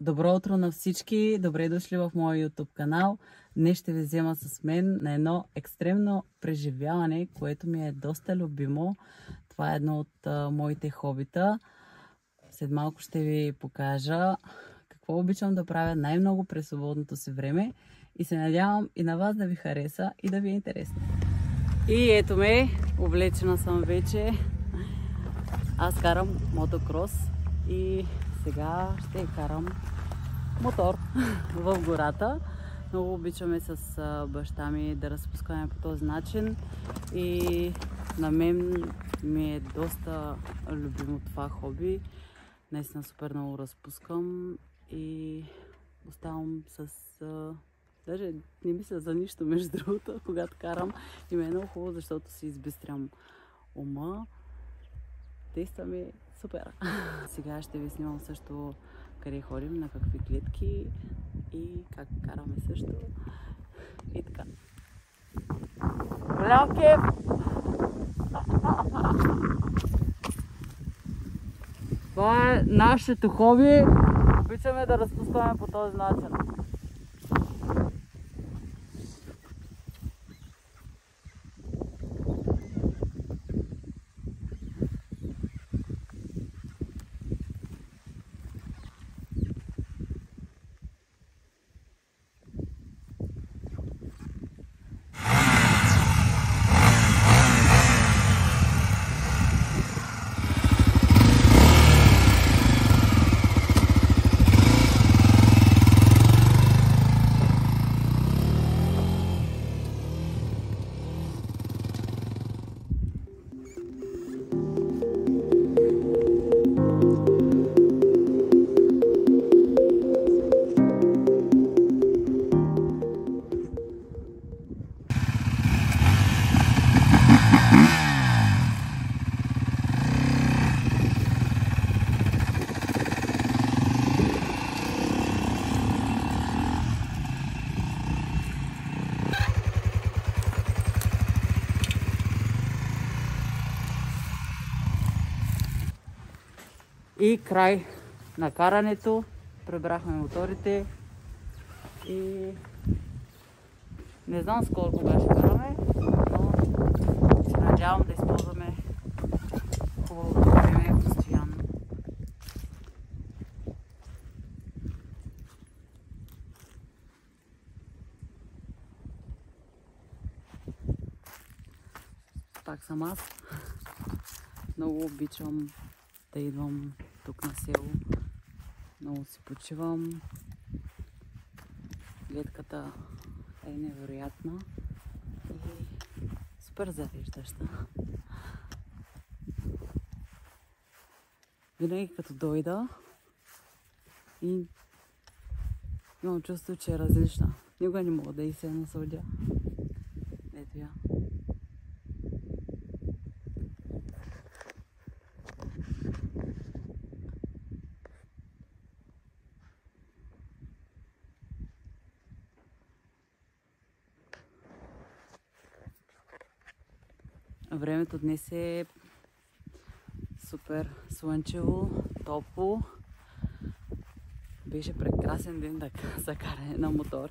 Добро утро на всички! Добре дошли в моя YouTube канал. Днес ще ви взема с мен на едно екстремно преживяване, което ми е доста любимо. Това е едно от моите хобита. След малко ще ви покажа какво обичам да правя най-много през свободното си време и се надявам и на вас да ви хареса и да ви е интересно. И ето ме, облечена съм вече. Аз карам мотокрос и сега ще карам мотор в гората. Много обичаме с баща ми да разпускаме по този начин и на мен ми е доста любимо това хоби. Наистина супер много разпускам и оставам с... Даже не мисля за нищо между другото, когато карам. И ми е много хубаво, защото си избистрям ума. Действа ми супер. Сега ще ви снимам също къде ходим, на какви клетки и как караме също. И така. Голям кеф! Това е нашето хоби. Обичаме да разпускаме по този начин. И край на карането, прибрахме моторите и не знам сколко ще караме, но се надявам да използваме хубавото време постоянно. Так съм аз. Много обичам да идвам тук на село. Много си почивам. Гледката е невероятна и супер зареждаща. Винаги като дойда и имам чувство, че е различна. Никога не мога да и се насладя. Ето я. Времето днес е супер слънчево, топло. Беше прекрасен ден за каране на мотор.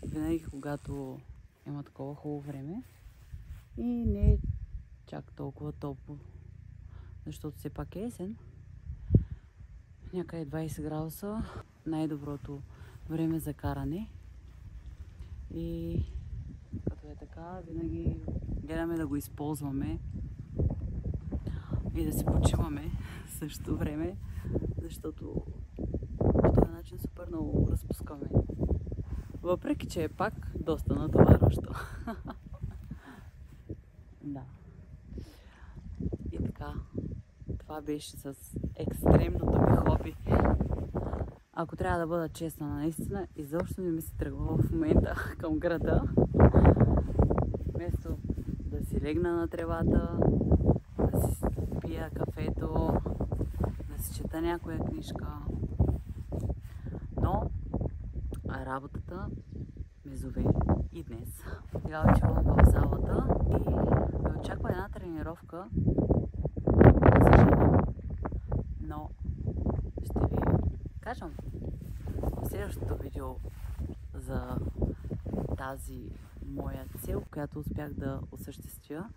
Винаги когато има такова хубаво време и не е чак толкова топло, защото все пак е есен. Някъде 20 градуса, най-доброто време за каране. И като е така, винаги гледаме да го използваме и да се почиваме в същото време, защото по този начин супер много разпускаме. Въпреки че е пак доста натоварващо. Да. И така, това беше с екстремното ми хоби. Ако трябва да бъда честна, наистина, изобщо не ми се тръгва в момента към града. Вместо да си легна на тревата, да си пия кафето, да си чета някоя книжка. Но работата ме зове и днес. Сега отивам в залата и ме очаква една тренировка. Но ще ви разкажам в следващото видео за тази моя цел, която успях да осъществя.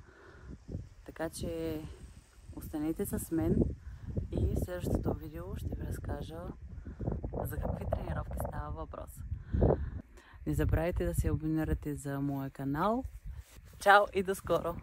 Така че останете с мен и в следващото видео ще ви разкажа за какви тренировки става въпрос. Не забравяйте да се абонирате за моя канал. Чао и до скоро!